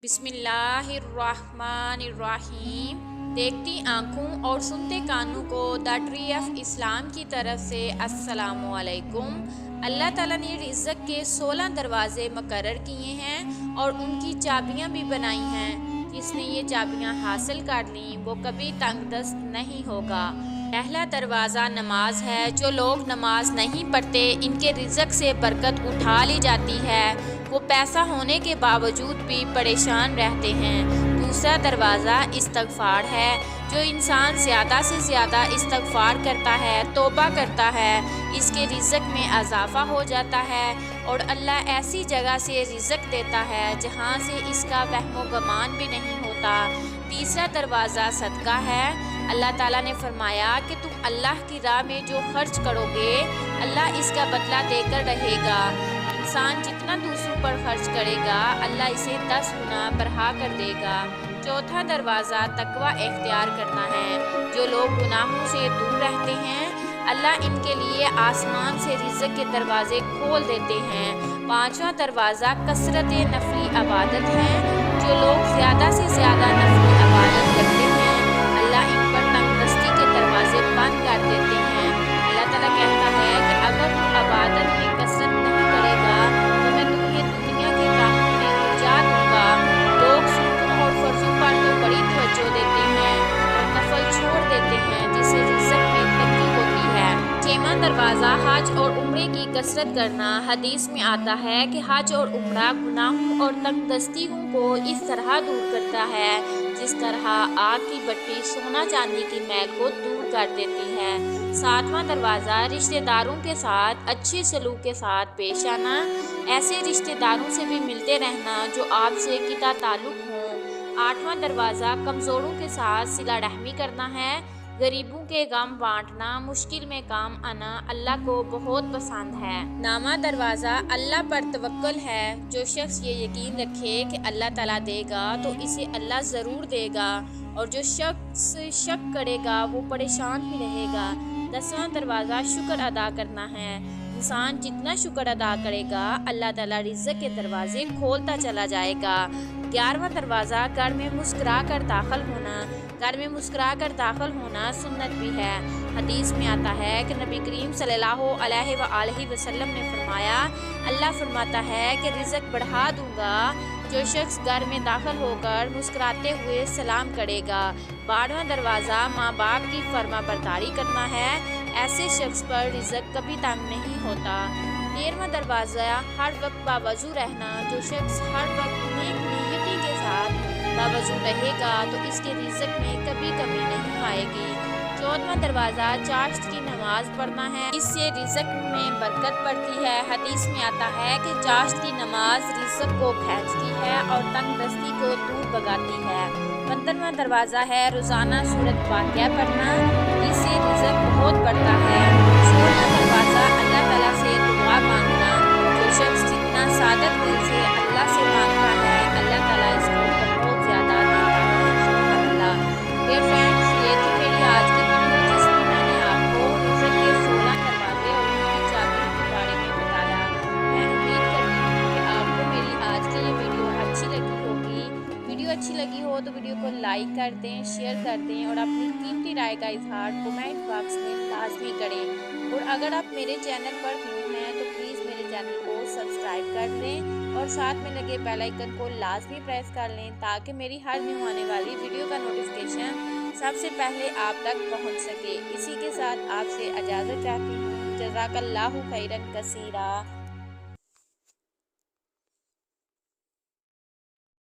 बिस्मिल्लाहिर्रहमानिर्रहीम। देखती आँखों और सुनते कानों को द ट्री ऑफ इस्लाम की तरफ से अस्सलामु अलैकुम। अल्लाह ताला ने रिज़्क़ के 16 दरवाज़े मुकर्रर किए हैं और उनकी चाबियाँ भी बनाई हैं। जिसने ये चाबियाँ हासिल कर लीं वो कभी तंगदस्त नहीं होगा। पहला दरवाज़ा नमाज है। जो लोग नमाज नहीं पढ़ते इनके रिज़्क़ से बरकत उठा ली जाती है। वो पैसा होने के बावजूद भी परेशान रहते हैं। दूसरा दरवाज़ा इस्तग़फ़ार है। जो इंसान ज़्यादा से ज़्यादा इस्तग़फ़ार करता है, तौबा करता है, इसके रिज़्क़ में इजाफ़ा हो जाता है और अल्लाह ऐसी जगह से रिज़्क़ देता है जहाँ से इसका वहमो गमान भी नहीं होता। तीसरा दरवाज़ा सदका है। अल्लाह ताला ने फरमाया कि तुम अल्लाह की राह में जो खर्च करोगे अल्लाह इसका बदला देकर रहेगा। इंसान जितना दूसरों पर खर्च करेगा अल्लाह इसे 10 गुना बढ़ा कर देगा। चौथा दरवाज़ा तकवा इख्तियार करना है। जो लोग गुनाहों से दूर रहते हैं अल्लाह इनके लिए आसमान से रिज़्क़ के दरवाज़े खोल देते हैं। पांचवा दरवाज़ा कसरत नफली इबादत है। जो लोग ज़्यादा से ज़्यादा नफली इबादत करते हैं अल्लाह इन पर तंगदस्ती के दरवाज़े बंद कर देते हैं। अल्लाह ताला कहता है कि अगर तुम इबादत में कसरत नहीं करेगा तो मैं तुम्हें दुनिया के कामों में उलझा दूंगा। लोग सुन्नतों और फर्ज़ों पर तो बड़ी तवज्जो देते हैं और नफल छोड़ देते हैं जिससे रिज़्क़ में तंगी होती है। छठवां दरवाज़ा हज और उम्रे की कसरत करना। हदीस में आता है कि हज और उम्रा गुनाहों और तंगदस्तियों को इस तरह दूर करता है जिस तरह आग की भट्टी सोना चांदी की मैल को दूर कर देती है। सातवां दरवाज़ा रिश्तेदारों के साथ अच्छे सलूक के साथ पेश आना। ऐसे रिश्तेदारों से भी मिलते रहना जो आपसे किता ताल्लुक़ हों। आठवां दरवाज़ा कमज़ोरों के साथ सिला रहमी करना है। गरीबों के गम बांटना, मुश्किल में काम आना अल्लाह को बहुत पसंद है। नौवां दरवाज़ा अल्लाह पर तवक्कुल है। जो शख्स ये यकीन रखे कि अल्लाह ताला देगा तो इसे अल्लाह ज़रूर देगा और जो शख्स शक करेगा वो परेशान ही रहेगा। 10वां दरवाज़ा शुक्र अदा करना है। इंसान जितना शुक्र अदा करेगा अल्लाह ताला रिज़्क़ के दरवाज़े खोलता चला जाएगा। 11वां दरवाज़ा घर में मुस्कुरा कर दाखिल होना। घर में मुस्कुरा कर दाखिल होना सुन्नत भी है। हदीस में आता है कि नबी करीम सल्लल्लाहु अलैहि वसल्लम ने फरमाया, अल्लाह फरमाता है कि रिज़्क़ बढ़ा दूंगा जो शख्स घर में दाखिल होकर मुस्कुराते हुए सलाम करेगा। 12वां दरवाज़ा माँ बाप की फरमाबरदारी करना है। ऐसे शख्स पर रिज़्क़ कभी तंग नहीं होता। 13वां दरवाज़ा हर वक्त बावजू रहना। जो शख्स हर वक्त नेक नीयती के साथ बावजू रहेगा तो इसके रिज़्क़ में कभी कमी नहीं आएगी। 14वां दरवाज़ा चाश्त की नमाज पढ़ना है। इससे रिज़्क़ में बरकत पड़ती है। हदीस में आता है कि चाश्त की नमाज रिज़्क़ को खींचती है और तंगदस्ती को दूर भगाती है। 15वां दरवाज़ा है रोज़ाना सूरत वाक़िया पढ़ना। इससे रिज़्क़ बहुत बढ़ता है। 16वां दरवाज़ा अल्लाह ताला से दुआ मांगना। जो शख्स जितना सादत दिल से अल्लाह से मांगता है अल्लाह ताला इसको बहुत ज़्यादा देता है। सुभान अल्लाह। डियर फ्रेंड्स, ये थी मेरी आज की वीडियो जिसमें मैंने आपको रिज़्क़ के 16 दरवाजे और उनकी चाबियों के बारे में बताया। मैं उम्मीद करती हूँ कि आपको मेरी आज की ये वीडियो अच्छी लगी होगी। वीडियो अच्छी लगी हो तो वीडियो को लाइक कर दें, शेयर कर दें और अपनी कीमती राय का इजहार कमेंट बॉक्स में लाजमी करें। और अगर आप मेरे चैनल पर न्यू हैं तो प्लीज़ मेरे चैनल को सब्सक्राइब कर दें और साथ में लगे बेल आइकन को लाजमी प्रेस कर लें ताकि मेरी हर न्यू आने वाली वीडियो का नोटिफिकेशन सबसे पहले आप तक पहुंच सके। इसी के साथ आपसे इजाज़त चाहती हूँ। जज़ाकल्लाहु खैरन कसीरा।